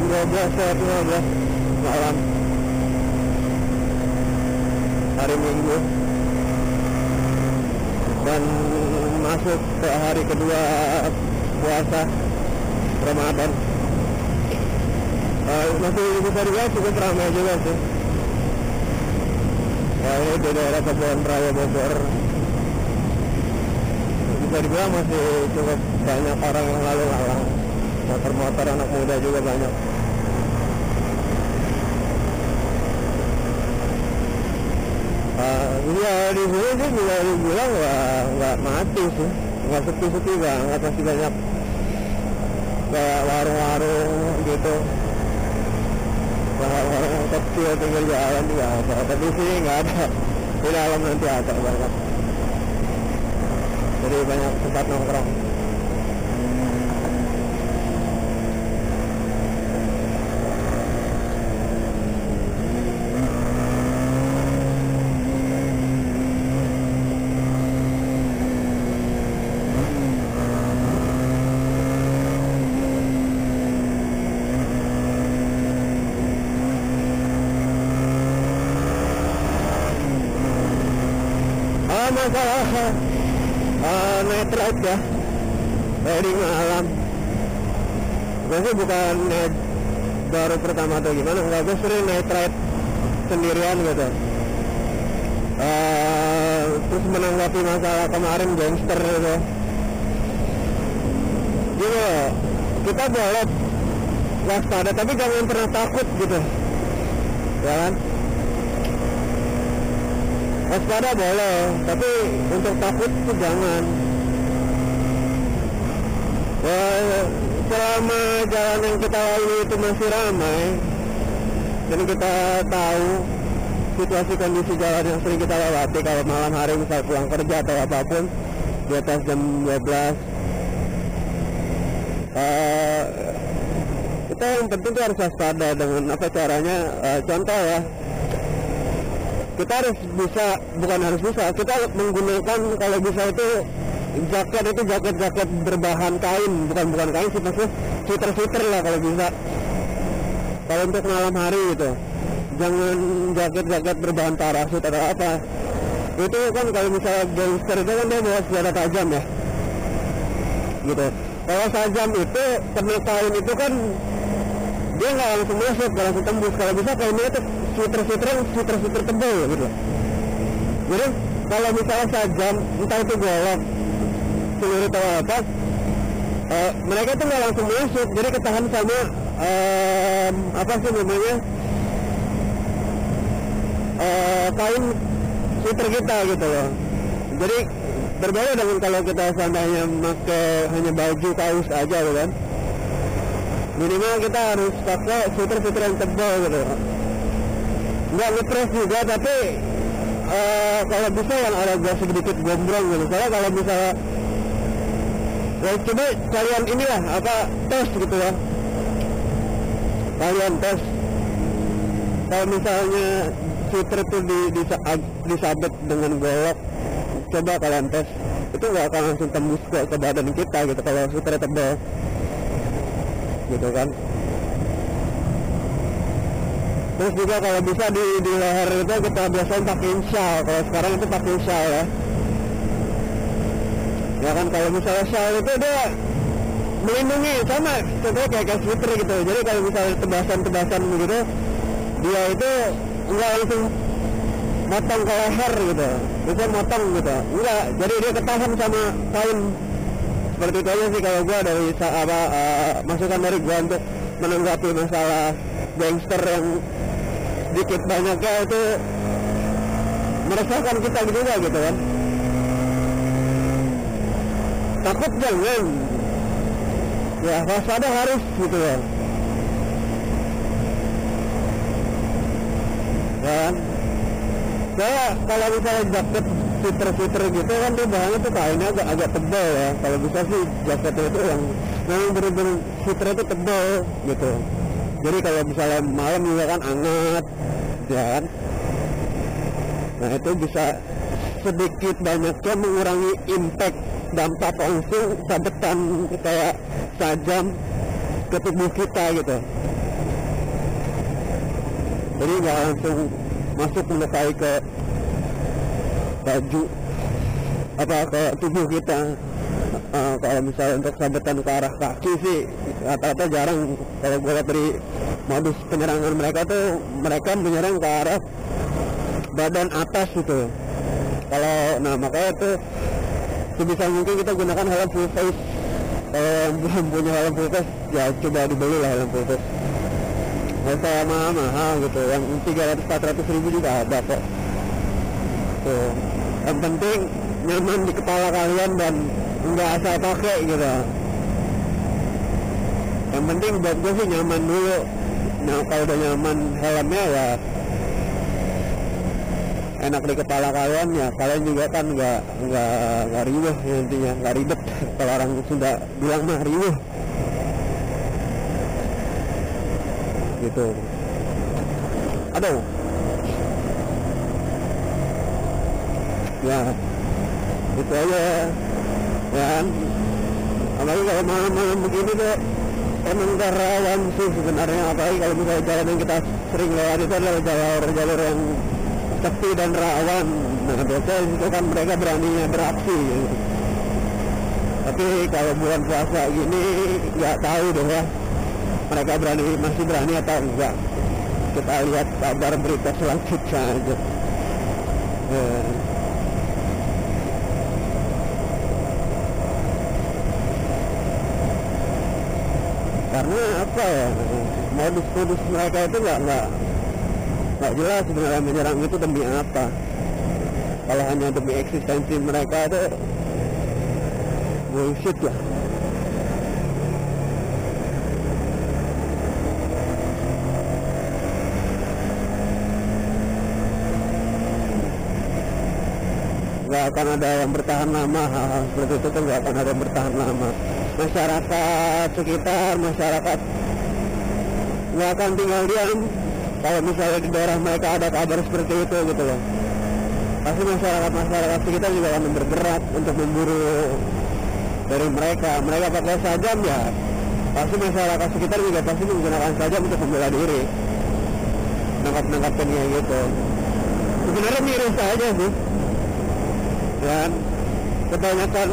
jam 12 atau 15 malam hari Minggu, dan masuk ke hari kedua puasa Ramadan. Masih bisa dibilang cukup ramai juga sih. Ya, ini di daerah Kebun Raya Bogor, bisa dibilang masih cukup banyak orang yang lalu lalang, motor-motor, anak muda juga banyak. Ya di sini sih juga dibilang nggak mati sih, nggak sepi-sepi banget, masih banyak kayak warung-warung gitu, warung-warung kecil pinggir jalan juga ada, tapi sini nggak ada. Di dalam nanti ada banyak, jadi banyak tempat nongkrong. Masalah night ride ya dari malam, gue sih bukan baru pertama atau gimana, enggak, gue sering night ride sendirian gitu. Terus menanggapi masalah kemarin gangster gitu, gitu kita boleh waspada tapi jangan pernah takut gitu ya kan. Waspada boleh, tapi untuk takut itu jangan. Selama jalan yang kita lalui itu masih ramai, dan kita tahu situasi kondisi jalan yang sering kita lewati, kalau malam hari misal pulang kerja atau apapun di atas jam 12, kita yang penting itu harus waspada. Dengan apa caranya? Contoh ya, kita harus bisa, bukan harus bisa, kita menggunakan kalau bisa itu jaket berbahan kain, bukan kain sih, maksudnya sweater lah kalau bisa. Kalau untuk malam hari gitu, jangan jaket berbahan parasut atau apa. Itu kan kalau misalnya gangster itu kan dia bawa senjata tajam ya, gitu. Kalau tajam itu kena kain itu kan dia nggak langsung masuk, nggak langsung tembus. Kalau bisa kainnya itu sweater tebal gitu. Jadi kalau misalnya tajam, entah itu golok, celurit atau apa, mereka itu nggak langsung masuk, jadi ketahan sama apa sih namanya, kain sweater kita gitu loh. Jadi berbeda dengan kalau kita seandainya pakai hanya baju kaos aja gitu kan. Minimal kita harus pakai sweater yang tebal gitu. Nggak ngepres juga, tapi kalau bisa yang ada sedikit gombrong gitu. Soalnya kalau misalnya ya coba kalian inilah apa, tes gitu ya, kalian tes kalau misalnya sweater itu disabet dengan golok, coba kalian tes, itu nggak akan langsung tembus ke badan kita gitu kalau sweater tebal gitu kan. Terus juga kalau bisa di leher itu kita biasanya pakai shawl. Kalau sekarang itu pakai shawl ya. Ya kan, kalau misalnya shawl itu dia melindungi, sama contohnya kayak sweater gitu. Jadi kalau misalnya tebasan begitu, dia itu enggak langsung motong ke leher gitu, bisa motong gitu, enggak. Jadi dia ketahan sama kain. Seperti itu aja sih kalau gua dari masukan dari gua untuk menanggapi masalah gangster yang sedikit banyaknya itu meresahkan kita juga gitu kan. Takut jangan, ya waspada harus gitu ya. Dan saya kalau misalnya jaket sweater gitu kan dia bahannya tuh kainnya agak tebal ya. Kalau bisa sih jaketnya itu yang memang bener-bener sweater itu tebal gitu. Jadi kalau misalnya malam juga kan hangat ya kan. Nah itu bisa sedikit banyaknya mengurangi impact, dampak langsung sabetan kayak tajam ke tubuh kita gitu. jadi nggak langsung masuk melukai ke baju apa ke tubuh kita. Kalau misalnya untuk sabetan ke arah kaki sih rata-rata jarang. Kalau gue lihat dari modus penyerangan mereka tuh, mereka menyerang ke arah badan atas gitu. Kalau makanya tuh sebisa mungkin kita gunakan helm full face. Kalau yang belum punya helm full face ya coba dibeli lah helm full face, nggak usah mahal gitu, yang 300-400 ribu juga ada kok tuh. Yang penting nyaman di kepala kalian dan nggak asal pakai gitu. Yang penting buat gue sih nyaman dulu. Nah kalau udah nyaman helmnya ya enak di kepala kalian, ya kalian juga kan nggak riuh ya, intinya nggak ribet. Kalau orang Sunda bilang mah riuh gitu. Aduh ya itu aja ya kan. Apalagi kalau malam-malam begini tuh emang rawan sih sebenarnya. Apalagi kalau misalnya jalan yang kita sering lewat itu adalah jalur yang sepi dan rawan. Nah biasanya itu kan mereka beraninya beraksi gitu. Tapi kalau bulan puasa gini nggak tahu deh ya, mereka masih berani atau enggak. Kita lihat kabar berita selanjutnya aja. Karena apa ya, modus mereka itu nggak jelas sebenarnya. Menyerang itu demi apa? Kalau hanya demi eksistensi mereka itu bullshit ya. Nggak akan ada yang bertahan lama. Hal-hal seperti itu tuh nggak akan ada yang bertahan lama. Masyarakat sekitar, masyarakat nggak akan tinggal diam kalau misalnya di daerah mereka ada kabar seperti itu gitu loh. Pasti masyarakat sekitar juga akan bergerak untuk memburu dari mereka. Mereka pakai sajam ya, pasti masyarakat sekitar juga pasti menggunakan sajam untuk membela diri, nangkap-nangkapin kayak gitu. Sebenarnya miris aja sih dan kebanyakan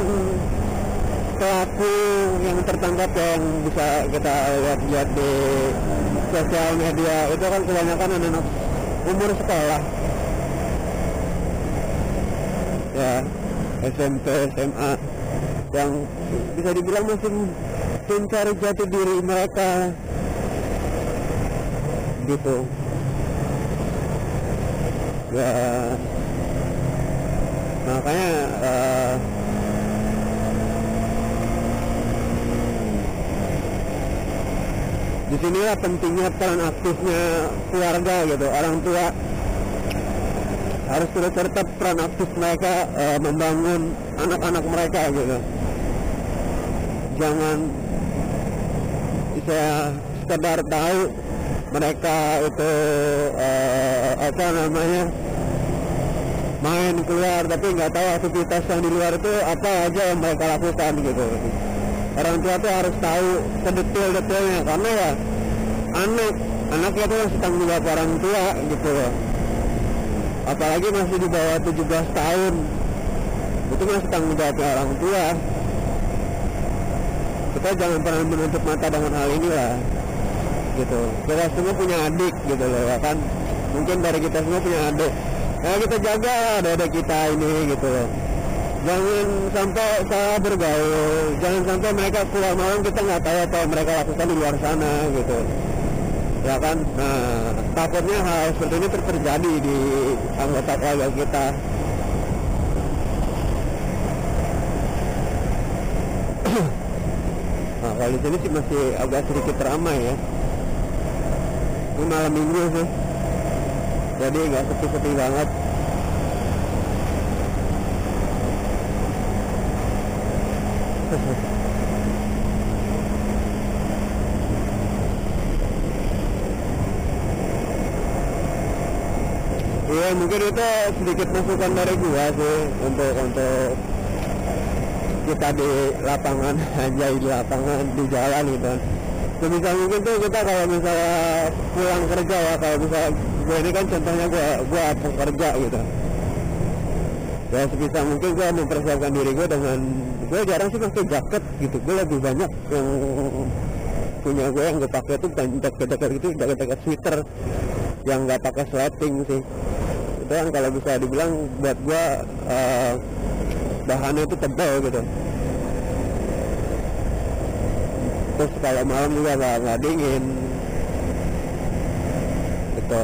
pelaku yang tertangkap yang bisa kita lihat di sosial media itu kan kebanyakan anak-anak umur sekolah ya, SMP, SMA, yang bisa dibilang masih mencari jati diri mereka gitu ya. Makanya disinilah pentingnya peran aktifnya keluarga gitu. Orang tua harus terus tetap peran aktif mereka membangun anak-anak mereka gitu. Jangan bisa sekedar tahu mereka itu apa namanya main keluar, tapi nggak tahu aktivitas yang di luar itu apa aja yang mereka lakukan gitu. Orang tua tuh harus tahu sedetail-detailnya, karena ya anaknya tuh masih tanggung jawab orang tua gitu loh. Apalagi masih di bawah 17 tahun, itu masih tanggung jawab orang tua. Kita jangan pernah menutup mata dengan hal ini lah gitu. Kita semua punya adik gitu loh ya kan, mungkin dari kita semua punya adik. Nah kita jaga adik-adik kita ini gitu loh. Jangan sampai salah bergaul, jangan sampai mereka keluar malam kita nggak tahu apa yang mereka lakukan di luar sana gitu ya kan. Nah takutnya hal seperti ini terjadi di anggota keluarga kita. Nah kalau di sini sih masih agak sedikit ramai ya, ini malam minggu sih, jadi nggak sepi-sepi banget. Iya mungkin itu sedikit masukan dari gua sih untuk kita di lapangan aja, di lapangan, di jalan gitu. Sebisa mungkin tuh kita kalau misalnya pulang kerja ya, kalau misalnya gue ini kan contohnya gue pekerja gitu. Ya sebisa mungkin gue mempersiapkan diri gue dengan, gue jarang sih pakai jaket gitu. Gue lebih banyak yang punya gue yang gue pakai tuh jaket gitu, jaket sweater yang nggak pakai sleting sih. Itu yang kalau bisa dibilang buat gue bahannya itu tebal gitu. Terus kalau malam juga nggak dingin gitu.